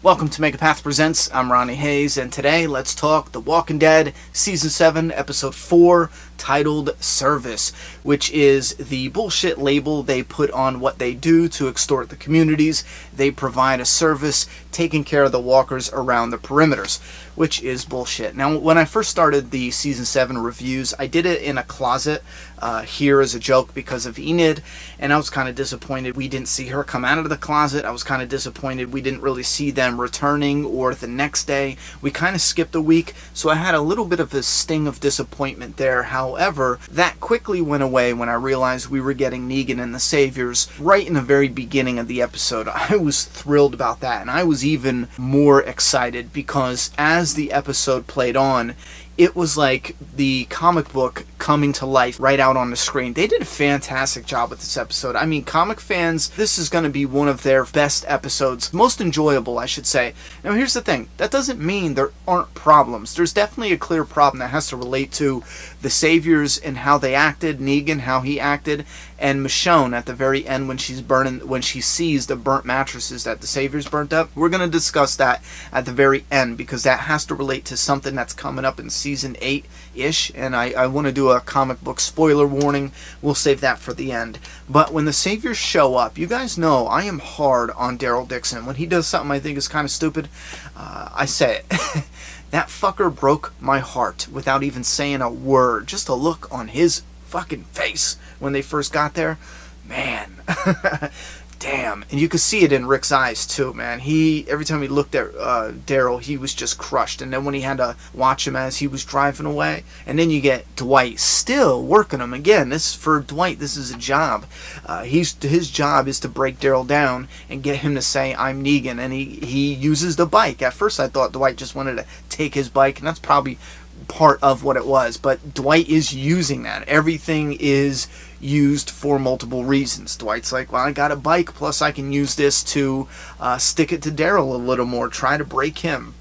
Welcome to Make a Path Presents. I'm Ronnie Hayes, and today let's talk The Walking Dead Season 7, Episode 4, titled Service, which is the bullshit label they put on what they do to extort the communities. They provide a service taking care of the walkers around the perimeters, which is bullshit. Now, when I first started the Season 7 reviews, I did it in a closet here as a joke because of Enid, and I was kind of disappointed we didn't see her come out of the closet. I was kind of disappointed we didn't really see them returning or the next day. We kind of skipped a week, so I had a little bit of a sting of disappointment there. However, that quickly went away when I realized we were getting Negan and the Saviors right in the very beginning of the episode. I was thrilled about that, and I was even more excited because as the episode played on, it was like the comic book coming to life right out on the screen. They did a fantastic job with this episode. I mean, comic fans, this is going to be one of their best episodes. Most enjoyable, I should say. Now, here's the thing. That doesn't mean there aren't problems. There's definitely a clear problem that has to relate to the Saviors and how they acted, Negan, how he acted, and Michonne at the very end when she sees the burnt mattresses that the Saviors burnt up. We're going to discuss that at the very end because that has to relate to something that's coming up in Season 8-ish, and I want to do a comic book spoiler warning. We'll save that for the end. But when the Saviors show up, you guys know I am hard on Daryl Dixon. When he does something I think is kind of stupid, I say it. That fucker broke my heart without even saying a word. Just a look on his fucking face when they first got there. Man. Damn. And you could see it in Rick's eyes too, man. Every time he looked at Daryl, he was just crushed. And then when he had to watch him as he was driving away, and then you get Dwight still working him again. For Dwight, this is a job. His job is to break Daryl down and get him to say, "I'm Negan," and he uses the bike. At first, I thought Dwight just wanted to take his bike, and that's probably part of what it was, but Dwight is using that. Everything is used for multiple reasons. Dwight's like, well, I got a bike, plus I can use this to stick it to Daryl a little more, try to break him.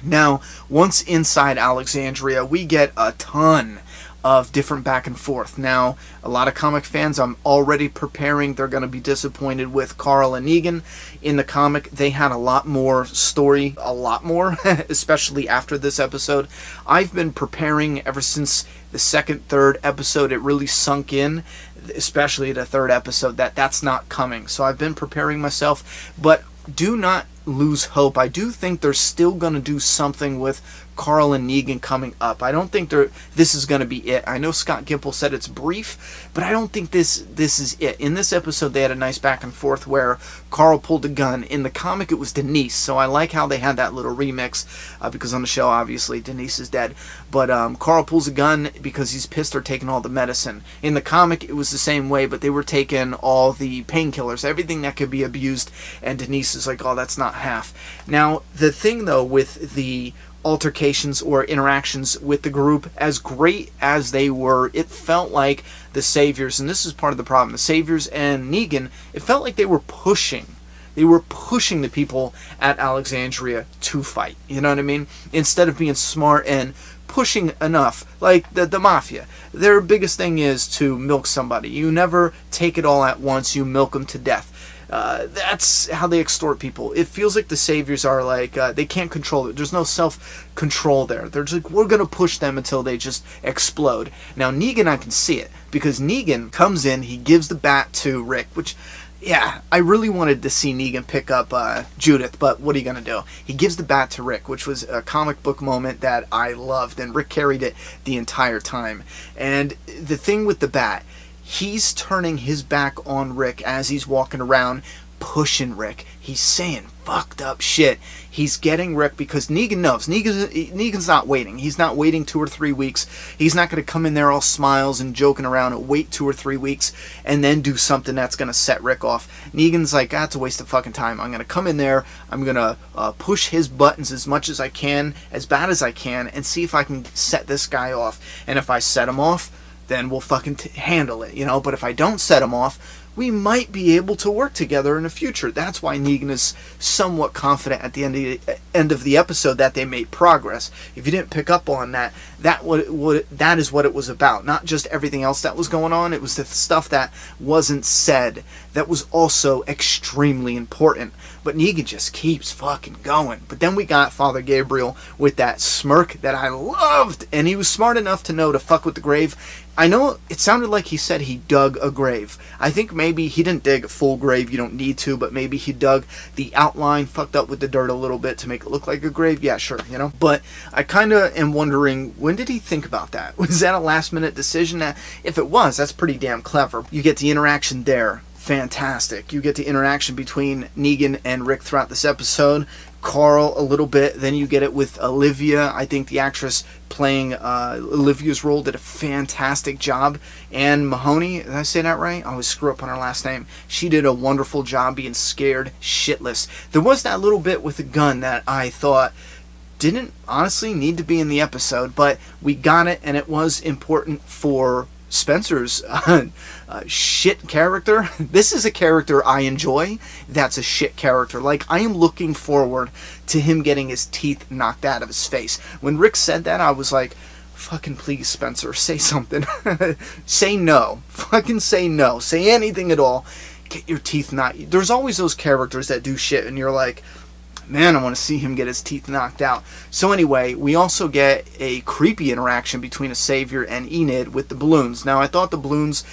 Now, once inside Alexandria, we get a ton of different back and forth. Now, a lot of comic fans, I'm already preparing, they're going to be disappointed with Carl and Negan. In the comic, they had a lot more story, especially after this episode. I've been preparing ever since the second, third episode. It really sunk in, especially the third episode, that's not coming. So I've been preparing myself, but do not lose hope. I do think they're still going to do something with Carl and Negan coming up. I don't think this is going to be it. I know Scott Gimple said it's brief, but I don't think this is it. In this episode, they had a nice back and forth where Carl pulled a gun. In the comic, it was Denise, so I like how they had that little remix because on the show, obviously, Denise is dead. But Carl pulls a gun because he's pissed they're taking all the medicine. In the comic, it was the same way, but they were taking all the painkillers, everything that could be abused, and Denise is like, oh, that's not half. Now, the thing, though, with the altercations or interactions with the group, as great as they were, it felt like the Saviors, and this is part of the problem, the Saviors and Negan, it felt like they were pushing the people at Alexandria to fight, you know what I mean? Instead of being smart and pushing enough, like the Mafia. Their biggest thing is to milk somebody. You never take it all at once, you milk them to death. That's how they extort people. It feels like the Saviors are like, they can't control it. There's no self-control there. They're just like, we're going to push them until they just explode. Now, Negan, I can see it, because Negan comes in, he gives the bat to Rick, which, yeah, I really wanted to see Negan pick up Judith, but what are you going to do? He gives the bat to Rick, which was a comic book moment that I loved, and Rick carried it the entire time. And the thing with the bat, he's turning his back on Rick as he's walking around, pushing Rick. He's saying fucked up shit. He's getting Rick because Negan knows. Negan's not waiting. He's not waiting 2 or 3 weeks. He's not going to come in there all smiles and joking around and wait 2 or 3 weeks and then do something that's going to set Rick off. Negan's like, that's a waste of fucking time. I'm going to come in there. I'm going to push his buttons as much as I can, as bad as I can, and see if I can set this guy off. And if I set him off, then we'll fucking handle it, you know? But if I don't set him off, we might be able to work together in the future. That's why Negan is somewhat confident at the end of the episode that they made progress. If you didn't pick up on that, that is what it was about. Not just everything else that was going on. It was the stuff that wasn't said that was also extremely important. But Negan just keeps fucking going. But then we got Father Gabriel with that smirk that I loved. And he was smart enough to know to fuck with the grave. I know it sounded like he said he dug a grave. I think maybe he didn't dig a full grave, you don't need to, but maybe he dug the outline, fucked up with the dirt a little bit to make it look like a grave. Yeah, sure, you know. But I kind of am wondering, when did he think about that? Was that a last minute decision? If it was, that's pretty damn clever. You get the interaction there. Fantastic. You get the interaction between Negan and Rick throughout this episode. Carl a little bit, then you get it with Olivia. I think the actress playing Olivia's role did a fantastic job. And Mahoney, did I say that right? I always screw up on her last name. She did a wonderful job being scared shitless. There was that little bit with the gun that I thought didn't honestly need to be in the episode, but we got it, and it was important for Spencer's shit character. This is a character I enjoy that's a shit character. Like, I am looking forward to him getting his teeth knocked out of his face. When Rick said that, I was like, fucking please, Spencer, say something. Say no. Fucking say no. Say anything at all. Get your teeth knocked. There's always those characters that do shit and you're like, man, I want to see him get his teeth knocked out. So anyway, we also get a creepy interaction between a savior and Enid with the balloons. Now, I thought the balloons,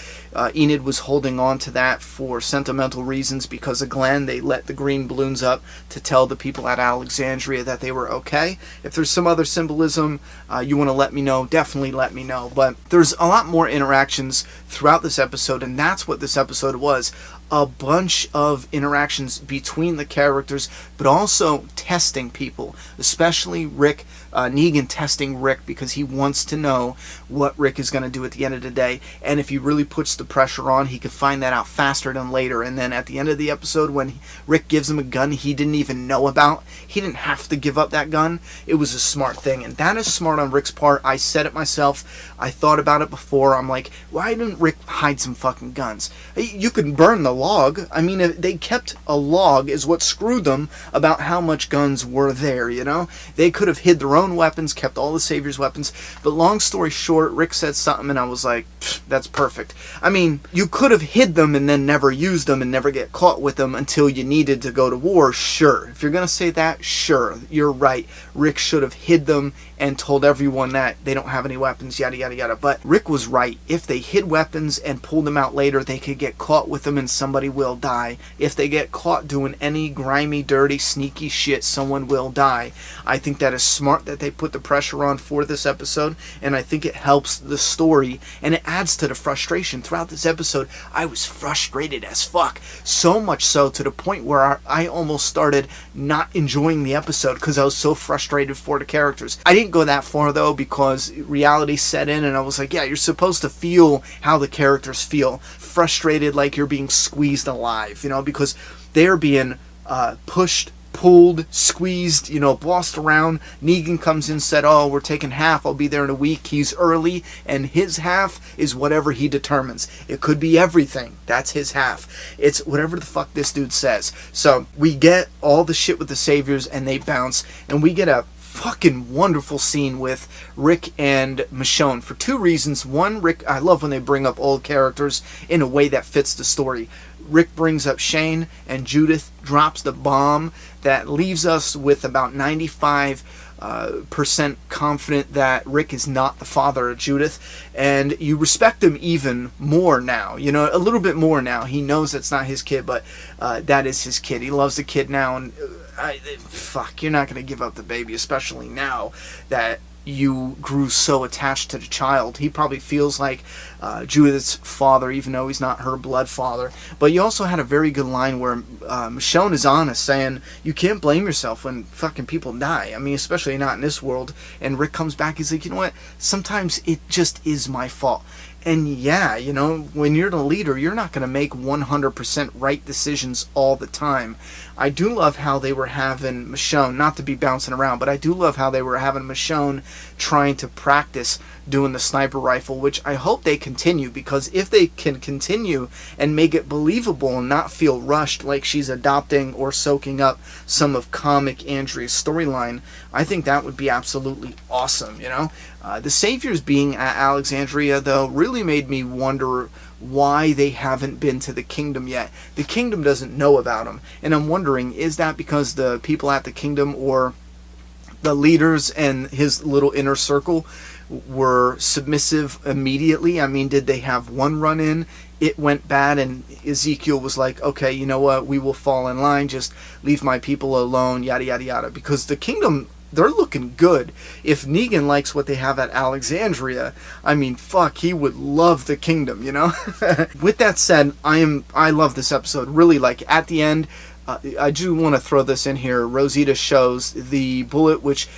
Enid was holding on to that for sentimental reasons because of Glenn. They let the green balloons up to tell the people at Alexandria that they were okay. If there's some other symbolism you want to let me know, definitely let me know. But there's a lot more interactions throughout this episode, and that's what this episode was. A bunch of interactions between the characters, but also testing people, especially Rick, Negan testing Rick because he wants to know what Rick is going to do at the end of the day, and if he really puts the pressure on, he could find that out faster than later. And then at the end of the episode, when Rick gives him a gun he didn't even know about, he didn't have to give up that gun. It was a smart thing, and that is smart on Rick's part. I said it myself. I thought about it before. I'm like, why didn't Rick hide some fucking guns? You could burn the log. I mean, if they kept a log is what screwed them about how much guns were there, you know? They could have hid their own weapons, kept all the Savior's weapons. But long story short, Rick said something and I was like, that's perfect. I mean, you could have hid them and then never used them and never get caught with them until you needed to go to war. Sure. If you're going to say that, sure. You're right. Rick should have hid them and told everyone that they don't have any weapons, yada, yada, yada. But Rick was right. If they hid weapons and pulled them out later, they could get caught with them and somebody will die. If they get caught doing any grimy, dirty, sneaky shit, someone will die. I think that is smart that they put the pressure on for this episode, and I think it helps the story, and it adds to the frustration. Throughout this episode, I was frustrated as fuck. So much so to the point where I almost started not enjoying the episode because I was so frustrated for the characters. I didn't go that far though because reality set in and I was like, yeah, you're supposed to feel how the characters feel. Frustrated like you're being squeezed alive, you know, because they're being pushed, pulled, squeezed, you know, bossed around. Negan comes in, said, oh, we're taking half, I'll be there in a week. He's early, and his half is whatever he determines. It could be everything. That's his half. It's whatever the fuck this dude says. So we get all the shit with the Saviors, and they bounce, and we get a fucking wonderful scene with Rick and Michonne for two reasons. One, Rick, I love when they bring up old characters in a way that fits the story. Rick brings up Shane, and Judith drops the bomb that leaves us with about 95% confident that Rick is not the father of Judith, and you respect him even more now, you know, a little bit more now. He knows that's not his kid, but that is his kid. He loves the kid now, and fuck, you're not going to give up the baby, especially now that you grew so attached to the child. He probably feels like Judith's father, even though he's not her blood father. But you also had a very good line where Michonne is honest, saying you can't blame yourself when fucking people die. I mean, especially not in this world. And Rick comes back, he's like, you know what? Sometimes it just is my fault. And yeah, you know, when you're the leader, you're not going to make 100% right decisions all the time. I do love how they were having Michonne, not to be bouncing around, but I do love how they were having Michonne trying to practice doing the sniper rifle, which I hope they continue, because if they can continue and make it believable and not feel rushed like she's adopting or soaking up some of comic Andrea's storyline, I think that would be absolutely awesome, you know? The Saviors being at Alexandria, though, really made me wonder why they haven't been to the Kingdom yet. The Kingdom doesn't know about them, and I'm wondering, is that because the people at the Kingdom or the leaders and his little inner circle were submissive immediately? I mean, did they have one run-in, it went bad, and Ezekiel was like, okay, you know what, we will fall in line, just leave my people alone, yada yada yada? Because the Kingdom, they're looking good. If Negan likes what they have at Alexandria, I mean, fuck, he would love the Kingdom, you know? With that said, I love this episode. Really, like, at the end, I do want to throw this in here. Rosita shows the bullet, which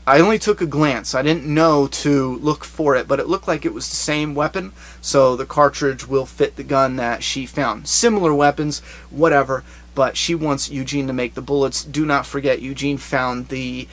I only took a glance. I didn't know to look for it, but it looked like it was the same weapon, so the cartridge will fit the gun that she found. Similar weapons, whatever, but she wants Eugene to make the bullets. Do not forget, Eugene found the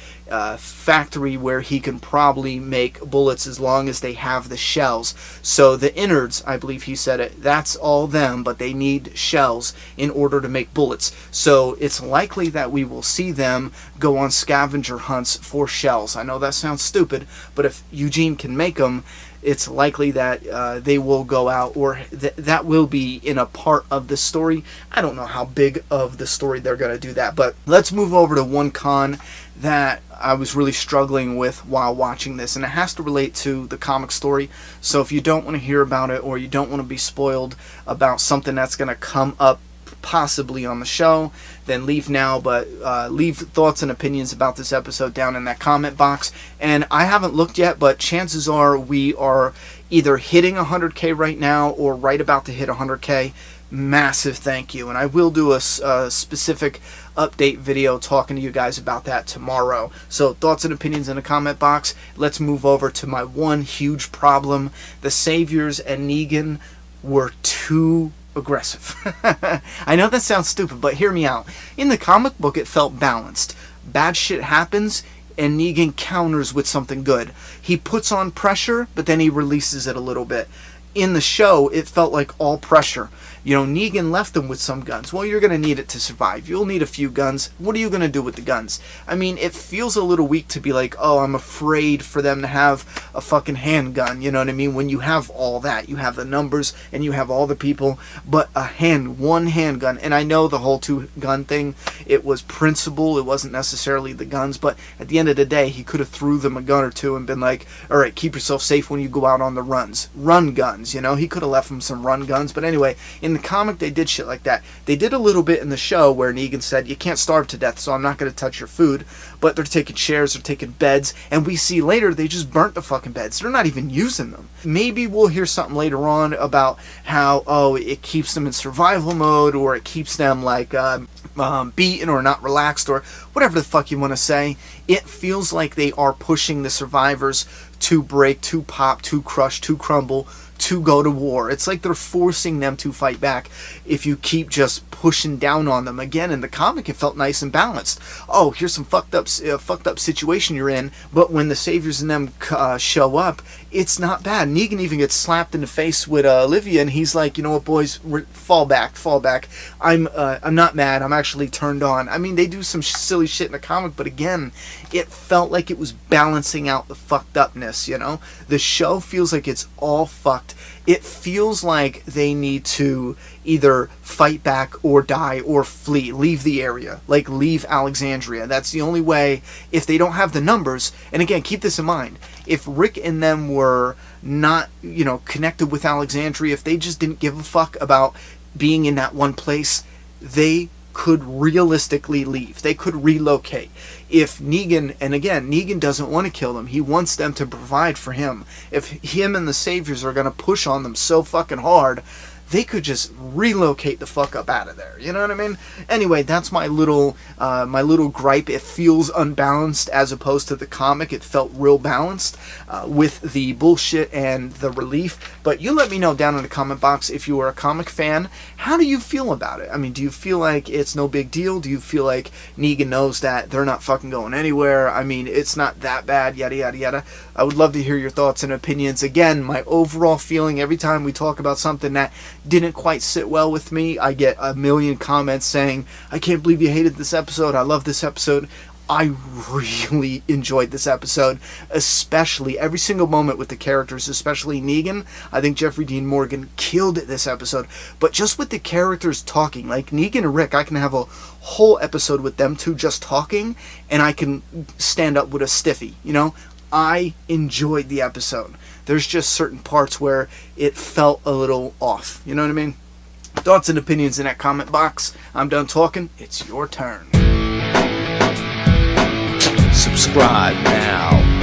factory where he can probably make bullets as long as they have the shells. So the innards, I believe he said it, that's all them, but they need shells in order to make bullets. So it's likely that we will see them go on scavenger hunts for shells. I know that sounds stupid, but if Eugene can make them, it's likely that they will go out, or that will be in a part of the story. I don't know how big of the story they're going to do that, but let's move over to one con that I was really struggling with while watching this, and it has to relate to the comic story. So if you don't want to hear about it, or you don't want to be spoiled about something that's going to come up possibly on the show, then leave now, but leave thoughts and opinions about this episode down in that comment box. And I haven't looked yet, but chances are we are either hitting 100k right now or right about to hit 100k. Massive thank you, and I will do a specific update video talking to you guys about that tomorrow. So thoughts and opinions in the comment box. Let's move over to my one huge problem. The Saviors and Negan were too aggressive. I know that sounds stupid, but hear me out. In the comic book, it felt balanced. Bad shit happens, and Negan counters with something good. He puts on pressure, but then he releases it a little bit. In the show, it felt like all pressure. You know, Negan left them with some guns. Well, you're going to need it to survive. You'll need a few guns. What are you going to do with the guns? I mean, it feels a little weak to be like, oh, I'm afraid for them to have a fucking handgun. You know what I mean? When you have all that, you have the numbers and you have all the people, but one handgun. And I know the whole two-gun thing, it was principle. It wasn't necessarily the guns, but at the end of the day, he could have threw them a gun or two and been like, all right, keep yourself safe when you go out on the runs. Run guns, you know? He could have left them some run guns, but anyway, in the comic, they did shit like that. They did a little bit in the show where Negan said, you can't starve to death, so I'm not going to touch your food. But they're taking chairs, they're taking beds, and we see later they just burnt the fucking beds. They're not even using them. Maybe we'll hear something later on about how, oh, it keeps them in survival mode, or it keeps them like beaten or not relaxed, or whatever the fuck you want to say. It feels like they are pushing the survivors to break, to pop, to crush, to crumble, to go to war. It's like they're forcing them to fight back if you keep just pushing down on them. Again, in the comic, it felt nice and balanced. Oh, here's some fucked up situation you're in, but when the Saviors and them show up, it's not bad. Negan even gets slapped in the face with Olivia, and he's like, you know what, boys, fall back. I'm not mad. I'm actually turned on. I mean, they do some silly shit in the comic, but again, it felt like it was balancing out the fucked upness, you know? The show feels like it's all fucked. It feels like they need to either fight back or die or flee, leave the area, like leave Alexandria. That's the only way if they don't have the numbers. And again, keep this in mind. If Rick and them were not, you know, connected with Alexandria, if they just didn't give a fuck about being in that one place, they could realistically leave. They could relocate. If Negan, and again, Negan doesn't want to kill them. He wants them to provide for him. If him and the Saviors are going to push on them so fucking hard, they could just relocate the fuck up out of there. You know what I mean? Anyway, that's my little gripe. It feels unbalanced as opposed to the comic. It felt real balanced with the bullshit and the relief. But you let me know down in the comment box if you are a comic fan. How do you feel about it? I mean, do you feel like it's no big deal? Do you feel like Negan knows that they're not fucking going anywhere? I mean, it's not that bad, yada yada yada. I would love to hear your thoughts and opinions. Again, my overall feeling every time we talk about something that didn't quite sit well with me, I get a million comments saying, I can't believe you hated this episode, I love this episode. I really enjoyed this episode, especially every single moment with the characters, especially Negan. I think Jeffrey Dean Morgan killed it this episode, but just with the characters talking, like Negan and Rick, I can have a whole episode with them two just talking, and I can stand up with a stiffy, you know? I enjoyed the episode. There's just certain parts where it felt a little off, you know what I mean? Thoughts and opinions in that comment box. I'm done talking. It's your turn. Subscribe now.